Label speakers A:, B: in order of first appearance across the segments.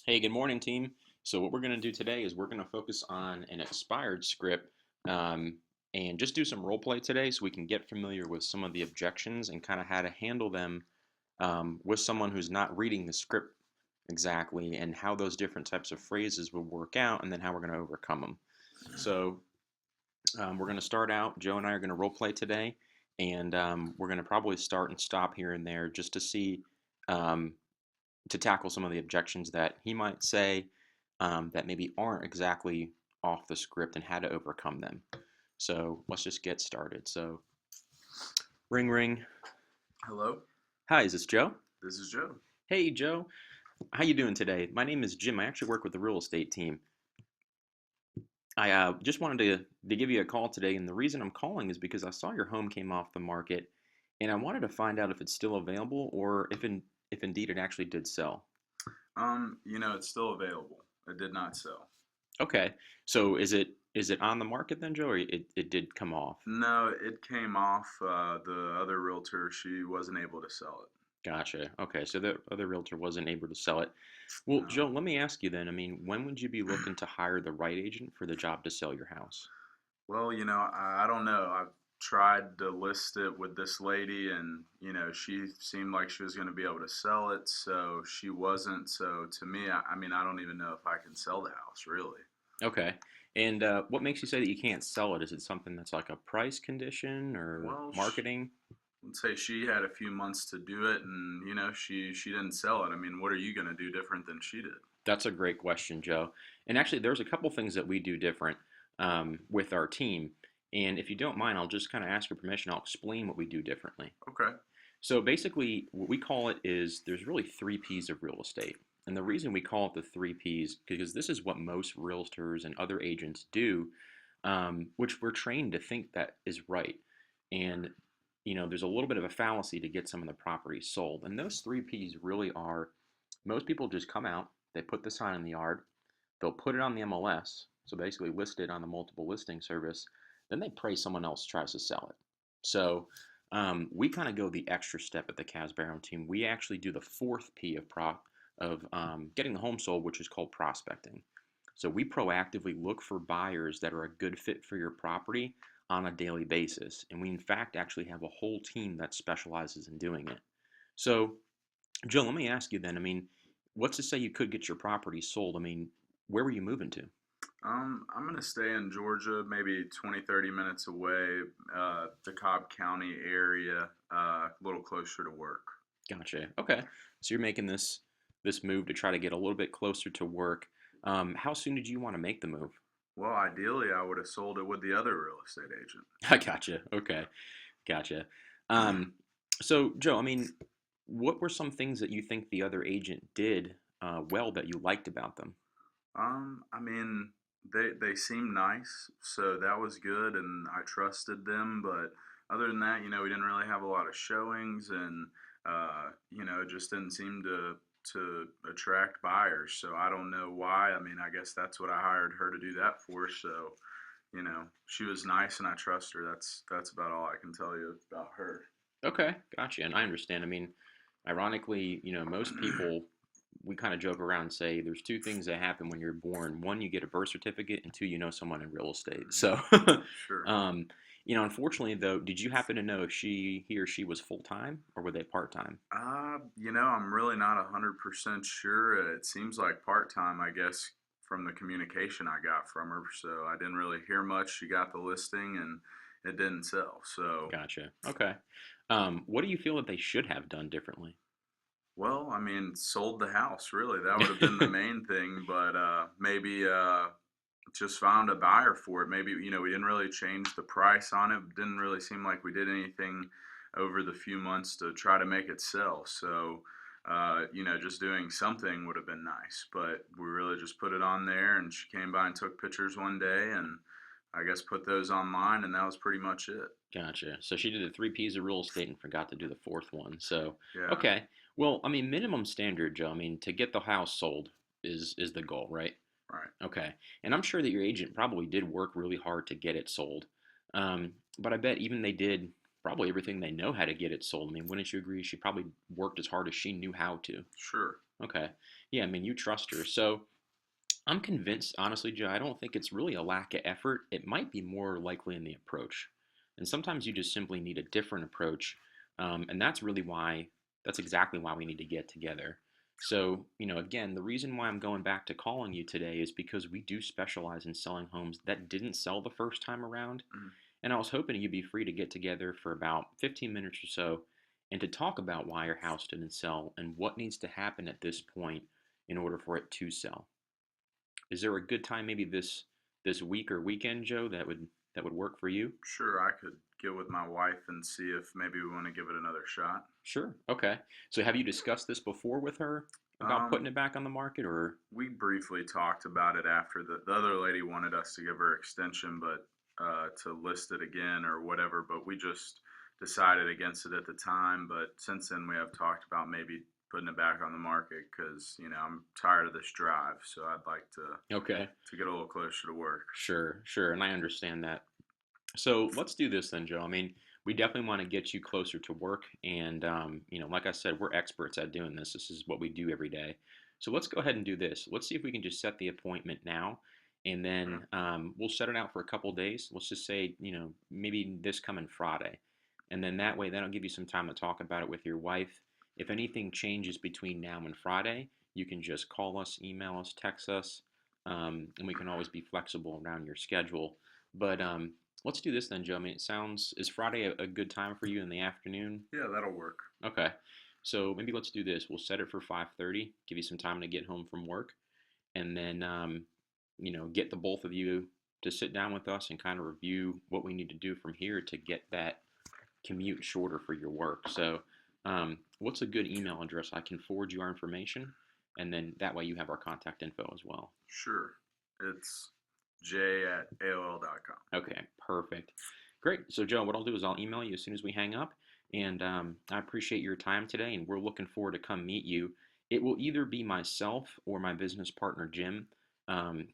A: Hey, good morning, team. So what we're going to do today is we're going to focus on an expired script um, and just do some role play today so we can get familiar with some of the objections and kind of how to handle them with someone who's not reading the script exactly and how those different types of phrases would work out and then how we're going to overcome them. So we're going to start out. Joe and I are going to role play today, and we're going to probably start and stop here and there just to see um, to tackle some of the objections that he might say that maybe aren't exactly off the script and how to overcome them. So let's just get started. So ring ring.
B: Hello,
A: Hi, is this Joe?
B: this is Joe.
A: Hey Joe, how you doing today? My name is Jim. I actually work with the real estate team. I just wanted to give you a call today, and the reason I'm calling is because I saw your home came off the market, and I wanted to find out if it's still available or if indeed it actually did sell.
B: It's still available. It did not sell.
A: Okay. So is it on the market then, Joe, or it did come off?
B: No, it came off. The other realtor, she wasn't able to sell it.
A: Gotcha. Okay. So the other realtor wasn't able to sell it. Well,
B: No.
A: Joe, let me ask you then. I mean, when would you be looking to hire the right agent for the job to sell your house?
B: Well, I don't know. I've tried to list it with this lady, and she seemed like she was going to be able to sell it, so she wasn't. So to me, I mean, I don't even know if I can sell the house, really.
A: Okay. And what makes you say that you can't sell it? Is it something that's like a price condition or
B: Well,
A: marketing?
B: let's say she had a few months to do it, and she didn't sell it. I mean, what are you going to do different than she did?
A: That's a great question, Joe. And actually, there's a couple things that we do different with our team. And if you don't mind, I'll just kind of ask your permission. I'll explain what we do differently.
B: Okay.
A: So basically, what we call it is there's really three P's of real estate. And the reason we call it the three P's, because this is what most realtors and other agents do, which we're trained to think that is right. And, there's a little bit of a fallacy to get some of the properties sold. And those three P's really are most people just come out, they put the sign in the yard, they'll put it on the MLS, so basically list it on the multiple listing service, then they pray someone else tries to sell it. So we kind of go the extra step at the Casbarrow team. We actually do the fourth P of getting the home sold, which is called prospecting. So we proactively look for buyers that are a good fit for your property on a daily basis. And we, in fact, actually have a whole team that specializes in doing it. So, Joe, let me ask you then. I mean, what's to say you could get your property sold? I mean, where were you moving to?
B: I'm gonna stay in Georgia, maybe 20, 30 minutes away, the Cobb County area, a little closer to work.
A: Gotcha. Okay. So you're making this move to try to get a little bit closer to work. How soon did you want to make the move?
B: Well, ideally, I would have sold it with the other real estate agent.
A: I gotcha. Okay. Gotcha. Um, so Joe, I mean, what were some things that you think the other agent did well that you liked about them?
B: I mean, they seemed nice, so that was good, and I trusted them. But other than that, we didn't really have a lot of showings, and it just didn't seem to attract buyers. So I don't know why. I mean, I guess that's what I hired her to do that for. So she was nice, and I trust her. That's about all I can tell you about her.
A: Okay, gotcha. And I understand. I mean, ironically, most people we kind of joke around and say there's two things that happen when you're born. One, you get a birth certificate, and two, you know someone in real estate. So,
B: Sure.
A: um, unfortunately, though, did you happen to know if he or she was full time or were they part time?
B: I'm really not 100% sure. It seems like part-time, I guess, from the communication I got from her. So I didn't really hear much. She got the listing and it didn't sell. So,
A: Gotcha. Okay. What do you feel that they should have done differently?
B: well, I mean, sold the house, really. That would have been the main thing, but maybe just found a buyer for it. Maybe, we didn't really change the price on it. Didn't really seem like we did anything over the few months to try to make it sell. So, just doing something would have been nice. But we really just put it on there, and she came by and took pictures one day, and I guess put those online, and that was pretty much it.
A: Gotcha. So she did the three P's of real estate and forgot to do the fourth one. So,
B: Yeah,
A: okay. Well, I mean, minimum standard, Joe. I mean, to get the house sold is the goal, right?
B: right.
A: Okay. And I'm sure that your agent probably did work really hard to get it sold. But I bet even they did probably everything they know how to get it sold. I mean, wouldn't you agree? She probably worked as hard as she knew how to.
B: Sure.
A: Okay. Yeah, I mean, you trust her. So I'm convinced, honestly, Joe, I don't think it's really a lack of effort. It might be more likely in the approach. And sometimes you just simply need a different approach. And that's exactly why we need to get together. So, again, the reason why I'm going back to calling you today is because we do specialize in selling homes that didn't sell the first time around.
B: Mm.
A: And I was hoping you'd be free to get together for about 15 minutes or so and to talk about why your house didn't sell and what needs to happen at this point in order for it to sell. Is there a good time maybe this week or weekend, Joe, that would work for you?
B: Sure, I could get with my wife and see if maybe we want to give it another shot.
A: Sure. Okay. So have you discussed this before with her about putting
B: Um,
A: it back on the market or
B: we briefly talked about it after the other lady wanted us to give her extension, but to list it again or whatever. But we just decided against it at the time. But since then, we have talked about maybe putting it back on the market because I'm tired of this drive, so I'd like
A: okay.
B: to get a little closer to work.
A: Sure, sure, and I understand that. So let's do this then, Joe. I mean, we definitely want to get you closer to work, and like I said, we're experts at doing this. This is what we do every day. So let's go ahead and do this. Let's see if we can just set the appointment now, and
B: Okay.
A: then we'll set it out for a couple days. Let's just say, maybe this coming Friday, and then that way, that'll give you some time to talk about it with your wife. If anything changes between now and Friday, you can just call us, email us, text us, and we can always be flexible around your schedule. But let's do this then, Joe. I mean, is Friday a good time for you in the afternoon?
B: Yeah, that'll work.
A: Okay. So maybe let's do this. We'll set it for 5:30, give you some time to get home from work, and then, get the both of you to sit down with us and kind of review what we need to do from here to get that commute shorter for your work. So, what's a good email address? I can forward you our information, and then that way you have our contact info as well.
B: Sure. It's j@aol.com.
A: Okay, perfect. Great. So, Joe, what I'll do is I'll email you as soon as we hang up. And I appreciate your time today, and we're looking forward to come meet you. It will either be myself or my business partner, Jim.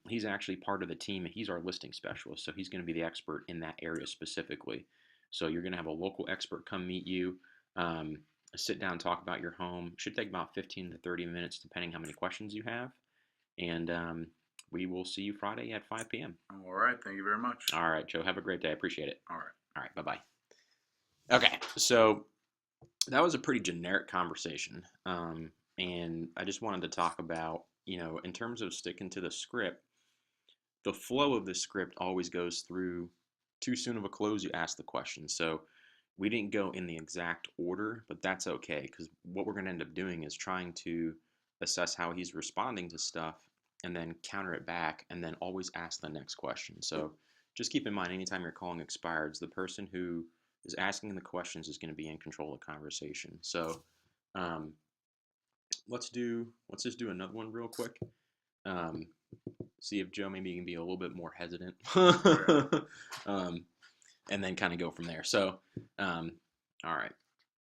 A: He's actually part of the team. He's our listing specialist, so he's going to be the expert in that area specifically. So you're going to have a local expert come meet you, um, sit down, talk about your home. Should take about 15 to 30 minutes, depending how many questions you have. And we will see you Friday at 5 p.m.
B: All right. Thank you very much.
A: All right, Joe. Have a great day. I appreciate it.
B: All right.
A: All right. Bye bye. Okay. So that was a pretty generic conversation. And I just wanted to talk about, in terms of sticking to the script, the flow of the script always goes through too soon of a close, you ask the question. So we didn't go in the exact order, but that's okay because what we're going to end up doing is trying to assess how he's responding to stuff and then counter it back and then always ask the next question. So just keep in mind anytime you're calling expireds, the person who is asking the questions is going to be in control of the conversation. So um, let's just do another one real quick. Um, See if Joe maybe can be a little bit more hesitant.
B: Okay.
A: um, and then kind of go from there. So, um, all right.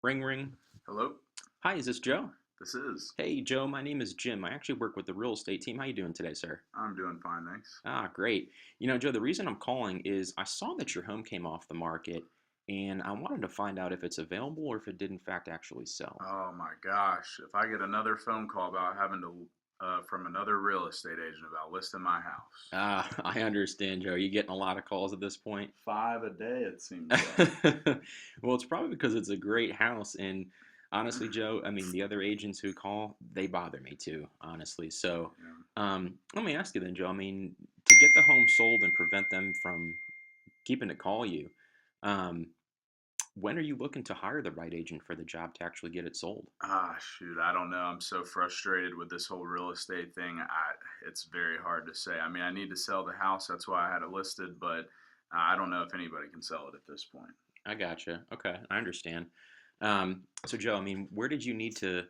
A: Ring, ring.
B: Hello.
A: Hi, is this Joe?
B: This is.
A: Hey, Joe, my name is Jim. I actually work with the real estate team. How you doing today, sir?
B: I'm doing fine, thanks.
A: Ah, great. Joe, the reason I'm calling is I saw that your home came off the market, and I wanted to find out if it's available or if it did in fact actually sell.
B: Oh my gosh. If I get another phone call about having to, from another real estate agent about listing my house,
A: Ah, I understand, Joe. Are you getting a lot of calls at this point?
B: 5 a day, it seems like.
A: Well, it's probably because it's a great house. And honestly, Joe, I mean, the other agents who call, they bother me too, honestly. So
B: Yeah.
A: let me ask you then, Joe. I mean, to get the home sold and prevent them from keeping to call you, um, when are you looking to hire the right agent for the job to actually get it sold?
B: Ah, shoot, I don't know. I'm so frustrated with this whole real estate thing. It's very hard to say. I mean, I need to sell the house. That's why I had it listed, but I don't know if anybody can sell it at this point.
A: I gotcha. Okay, I understand. So, Joe, I mean, where did you need to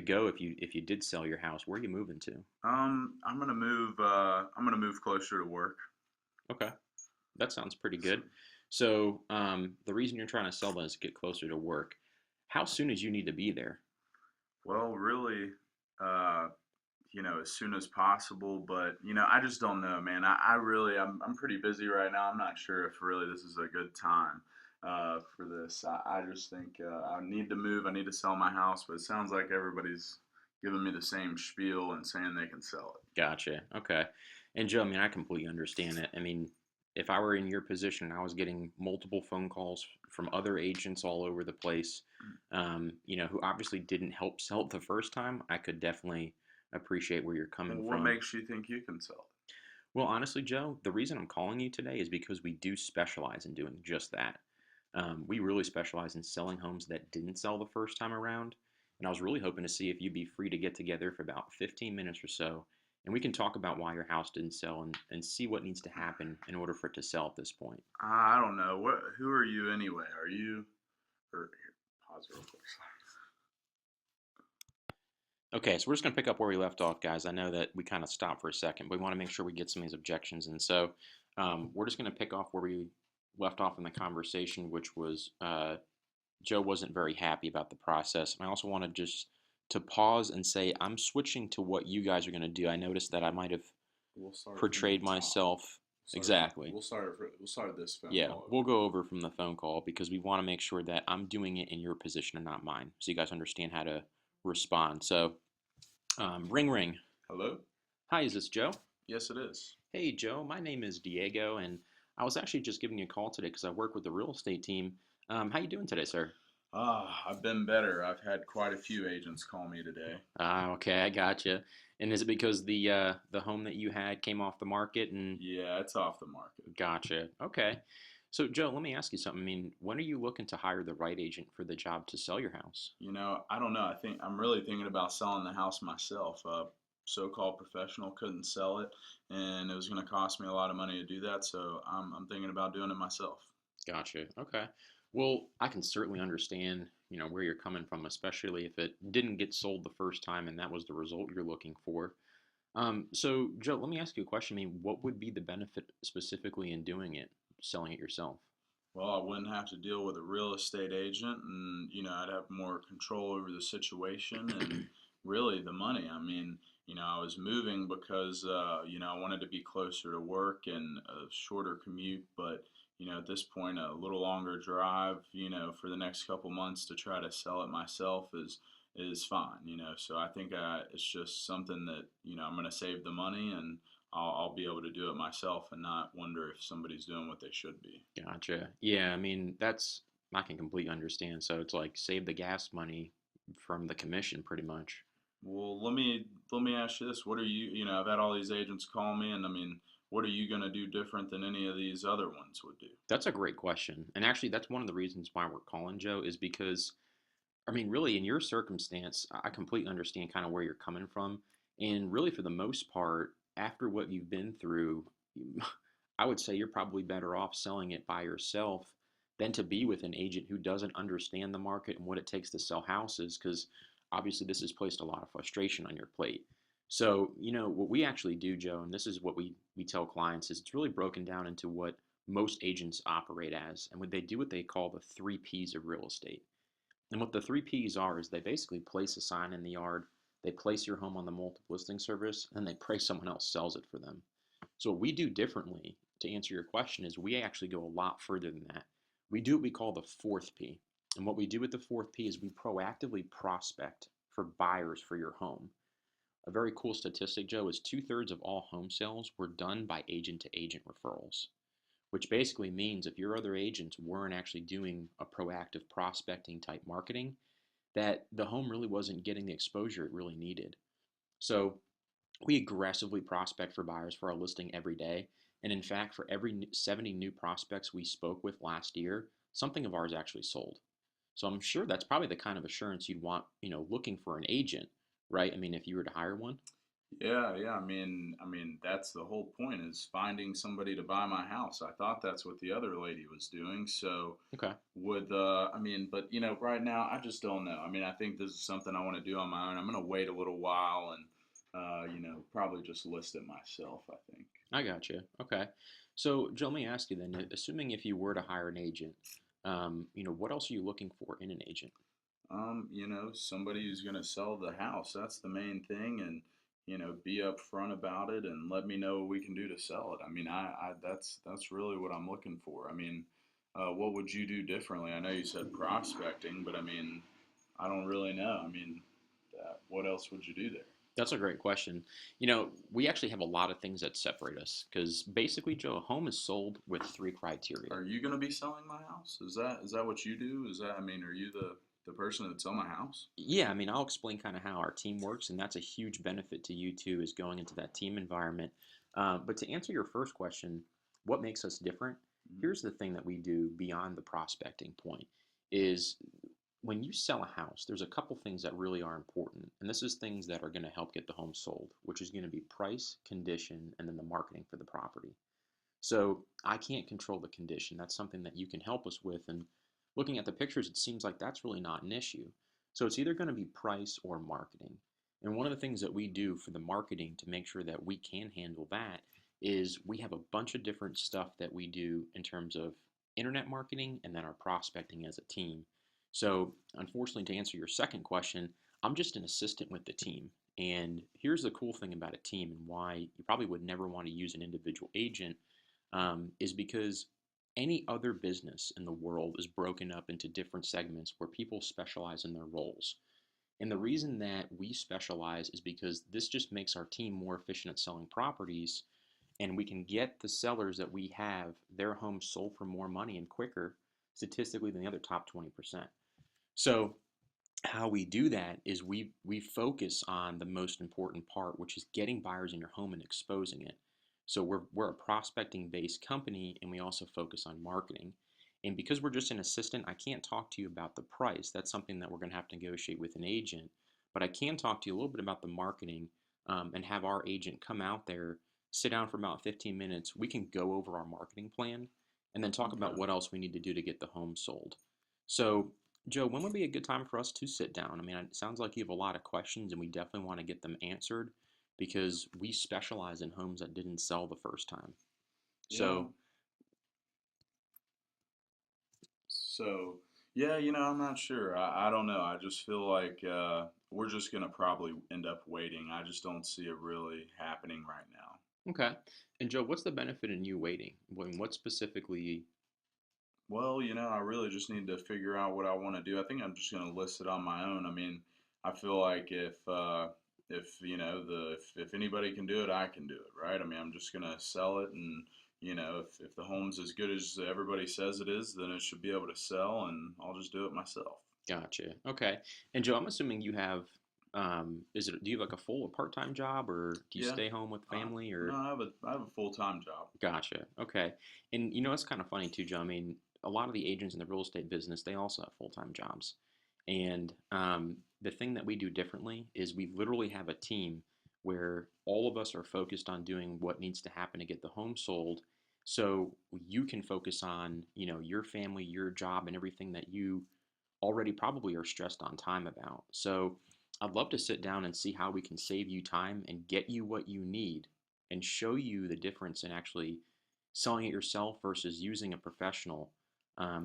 A: go if you did sell your house? Where are you moving to?
B: I'm gonna move. I'm gonna move closer to work.
A: Okay. That sounds pretty
B: So,
A: good. So, the reason you're trying to sell them is to get closer to work. How soon did you need to be there?
B: well, really, uh, as soon as possible. But I just don't know, man. I really, I'm pretty busy right now. I'm not sure if really this is a good time for this. I just think I need to move. I need to sell my house, but it sounds like everybody's giving me the same spiel and saying they can sell it.
A: Gotcha. Okay. And Joe, I mean, I completely understand it. I mean, if I were in your position and I was getting multiple phone calls from other agents all over the place, who obviously didn't help sell it the first time, I could definitely appreciate where you're coming
B: Well, what
A: from.
B: makes you think you can sell
A: Well, honestly, Joe, the reason I'm calling you today is because we do specialize in doing just that. We really specialize in selling homes that didn't sell the first time around. And I was really hoping to see if you'd be free to get together for about 15 minutes or so. And we can talk about why your house didn't sell and see what needs to happen in order for it to sell at this point.
B: it? I don't know. What? Who are you anyway? Are you? Or here, pause real quick.
A: Okay, so we're just going to pick up where we left off, guys. I know that we kind of stopped for a second, but we want to make sure we get some of these objections. And so we're just going to pick off where we left off in the conversation, which was Joe wasn't very happy about the process. And I also wanted just to pause and say I'm switching to what you guys are going to do. I noticed that I might have
B: We'll start from the
A: portrayed
B: top.
A: myself exactly.
B: We'll start this phone
A: Yeah,
B: call
A: we'll
B: over.
A: go over from the phone call because we want to make sure that I'm doing it in your position and not mine, so you guys understand how to respond. So, ring ring.
B: Hello?
A: Hi, is this Joe?
B: Yes, it is.
A: Hey, Joe. My name is Diego, and I was actually just giving you a call today because I work with the real estate team. How you doing today, sir?
B: I've been better. I've had quite a few agents call me today.
A: Ah, okay, I gotcha. And is it because the home that you had came off the market and
B: Yeah, it's off the market.
A: gotcha? Okay. So Joe, let me ask you something. I mean, when are you looking to hire the right agent for the job to sell your house?
B: I don't know. I think I'm really thinking about selling the house myself. So-called professional couldn't sell it, and it was going to cost me a lot of money to do that. So I'm thinking about doing it myself.
A: Gotcha. Okay. Well, I can certainly understand, where you're coming from, especially if it didn't get sold the first time and that was the result you're looking for. So Joe, let me ask you a question. I mean, what would be the benefit specifically in doing it, selling it yourself?
B: Well, I wouldn't have to deal with a real estate agent, and I'd have more control over the situation and really the money. I mean, I was moving because I wanted to be closer to work and a shorter commute, but at this point, a little longer drive, for the next couple months to try to sell it myself is fine. So I think it's just something that I'm going to save the money and I'll be able to do it myself and not wonder if somebody's doing what they should be.
A: Gotcha. Yeah, I mean, I can completely understand. So it's like save the gas money from the commission pretty much.
B: Well, let me ask you this: What are you? I've had all these agents call me, and I mean, what are you gonna do different than any of these other ones would do?
A: That's a great question. And actually, that's one of the reasons why we're calling Joe is because, I mean, really, in your circumstance, I completely understand kind of where you're coming from. And really, for the most part, after what you've been through, I would say you're probably better off selling it by yourself than to be with an agent who doesn't understand the market and what it takes to sell houses, because obviously this has placed a lot of frustration on your plate. So, what we actually do, Joe, and this is what we tell clients, is it's really broken down into what most agents operate as. And what they do, what they call the three P's of real estate. And what the three P's are is they basically place a sign in the yard, they place your home on the multiple listing service, and they pray someone else sells it for them. So what we do differently, to answer your question, is we actually go a lot further than that. We do what we call the fourth P. And what we do with the fourth P is we proactively prospect for buyers for your home. A very cool statistic, Joe, is two-thirds of all home sales were done by agent to agent referrals, which basically means if your other agents weren't actually doing a proactive prospecting type marketing, that the home really wasn't getting the exposure it really needed. So we aggressively prospect for buyers for our listing every day. And in fact, for every 70 new prospects we spoke with last year, something of ours actually sold. So I'm sure that's probably the kind of assurance you'd want, looking for an agent, right? I mean, if you were to hire one.
B: Yeah, yeah. I mean, that's the whole point is finding somebody to buy my house. I thought that's what the other lady was doing. So
A: Okay.
B: but right now I just don't know. I mean, I think this is something I want to do on my own. I'm gonna wait a little while and probably just list it myself, I think.
A: I got you. Okay. So, Joe, let me ask you then, assuming if you were to hire an agent, what else are you looking for in an agent?
B: Somebody who's going to sell the house. That's the main thing, and be upfront about it and let me know what we can do to sell it. I mean, that's really what I'm looking for. I mean, what would you do differently? I know you said prospecting, but I mean, I don't really know. I mean, that, what else would you do there?
A: That's a great question. We actually have a lot of things that separate us because basically, Joe, a home is sold with three criteria.
B: Are you going to be selling my house? Is that what you do? Is that, I mean, are you the person that sell my house?
A: Yeah, I mean, I'll explain kind of how our team works, and that's a huge benefit to you too, is going into that team environment. But to answer your first question, what makes us different?
B: Mm-hmm.
A: Here's the thing that we do beyond the prospecting point is when you sell a house, there's a couple things that really are important. And this is things that are going to help get the home sold, which is going to be price, condition, and then the marketing for the property. So I can't control the condition. That's something that you can help us with. And looking at the pictures, it seems like that's really not an issue. So it's either going to be price or marketing. And one of the things that we do for the marketing to make sure that we can handle that is we have a bunch of different stuff that we do in terms of internet marketing and then our prospecting as a team. So, unfortunately, to answer your second question, I'm just an assistant with the team. And here's the cool thing about a team and why you probably would never want to use an individual agent is because any other business in the world is broken up into different segments where people specialize in their roles. And the reason that we specialize is because this just makes our team more efficient at selling properties, and we can get the sellers that we have their homes sold for more money and quicker statistically than the other top 20%. So, how we do that is we focus on the most important part, which is getting buyers in your home and exposing it. So we're a prospecting based company and we also focus on marketing. And because we're just an assistant, I can't talk to you about the price. That's something that we're going to have to negotiate with an agent. But I can talk to you a little bit about the marketing and have our agent come out there, sit down for about 15 minutes. We can go over our marketing plan and then talk about
B: Okay.
A: what else we need to do to get the home sold. So Joe, when would be a good time for us to sit down? I mean, it sounds like you have a lot of questions, and we definitely want to get them answered because we specialize in homes that didn't sell the first time.
B: Yeah.
A: So,
B: So, yeah, I'm not sure. I don't know. I just feel like we're just going to probably end up waiting. I just don't see it really happening right now.
A: okay. And Joe, what's the benefit in you waiting? What specifically?
B: Well, I really just need to figure out what I want to do. I think I'm just going to list it on my own. I mean, I feel like if if anybody can do it, I can do it, right? I mean, I'm just going to sell it, and if the home's as good as everybody says it is, then it should be able to sell, and I'll just do it myself.
A: Gotcha. Okay. And Joe, I'm assuming you have, do you have like a full or part-time job, or do you
B: Yeah.
A: stay home with family,
B: No,
A: or?
B: I have a full-time job.
A: Gotcha. Okay. And it's kind of funny too, Joe. I mean, a lot of the agents in the real estate business, they also have full-time jobs. And the thing that we do differently is we literally have a team where all of us are focused on doing what needs to happen to get the home sold. So you can focus on, your family, your job, and everything that you already probably are stressed on time about. So I'd love to sit down and see how we can save you time and get you what you need and show you the difference in actually selling it yourself versus using a professional.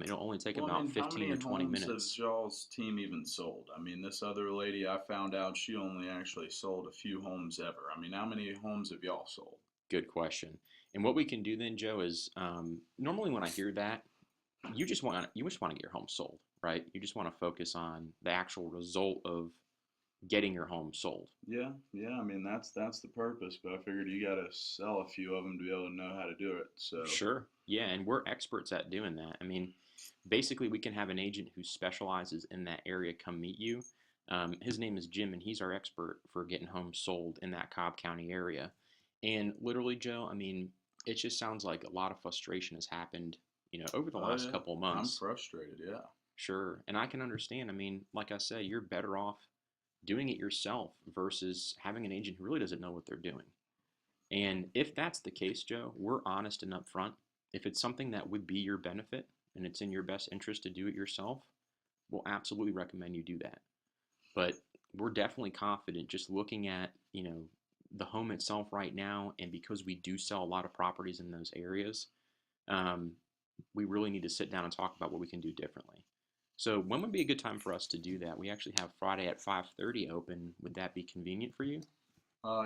A: It'll only take
B: Well, I
A: about
B: mean, how
A: 15
B: many
A: to 20
B: homes has
A: minutes.
B: y'all's team even sold? I mean, this other lady I found out she only actually sold a few homes ever. I mean, how many homes have y'all sold?
A: Good question. And what we can do then, Joe, is normally when I hear that, you just want to get your home sold, right? You just want to focus on the actual result of getting your home sold.
B: Yeah, yeah. I mean, that's the purpose. But I figured you got to sell a few of them to be able to know how to do it. So,
A: Sure. Yeah, and we're experts at doing that. I mean, basically, we can have an agent who specializes in that area come meet you. His name is Jim, and he's our expert for getting homes sold in that Cobb County area. And literally, Joe, I mean, it just sounds like a lot of frustration has happened, over the
B: oh
A: last
B: yeah,
A: couple of
B: I'm
A: months.
B: frustrated. Yeah.
A: Sure. And I can understand. I mean, like I say, you're better off doing it yourself versus having an agent who really doesn't know what they're doing. And if that's the case, Joe, we're honest and upfront. If it's something that would be your benefit and it's in your best interest to do it yourself, we'll absolutely recommend you do that. But we're definitely confident just looking at, the home itself right now, and because we do sell a lot of properties in those areas, um, we really need to sit down and talk about what we can do differently. So when would be a good time for us to do that? We actually have Friday at 5:30 open. Would that be convenient for you?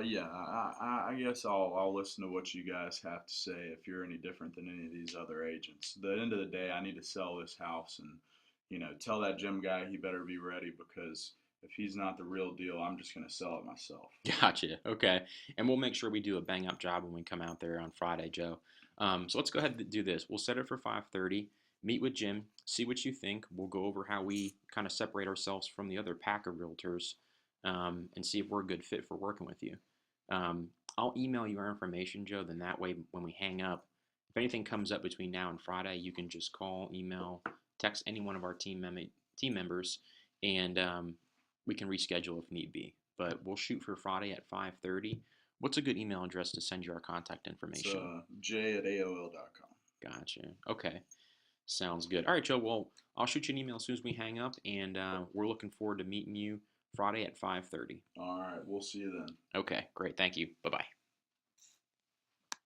B: Yeah. I guess I'll listen to what you guys have to say if you're any different than any of these other agents. At the end of the day, I need to sell this house, and tell that Jim guy he better be ready because if he's not the real deal, I'm just gonna sell it myself.
A: Gotcha. Okay. And we'll make sure we do a bang up job when we come out there on Friday, Joe. So let's go ahead and do this. We'll set it for 5:30. Meet with Jim. See what you think. We'll go over how we kind of separate ourselves from the other pack of realtors, and see if we're a good fit for working with you. I'll email you our information, Joe. Then that way, when we hang up, if anything comes up between now and Friday, you can just call, email, text any one of our team members, and we can reschedule if need be. But we'll shoot for Friday at 5:30. What's a good email address to send you our contact
B: It's
A: information?
B: j@aol.com.
A: Gotcha. Okay. Sounds good. All right, Joe. Well, I'll shoot you an email as soon as we hang up, and we're looking forward to meeting you Friday at 5:30.
B: All right, we'll see you then.
A: Okay, great. Thank you. Bye bye.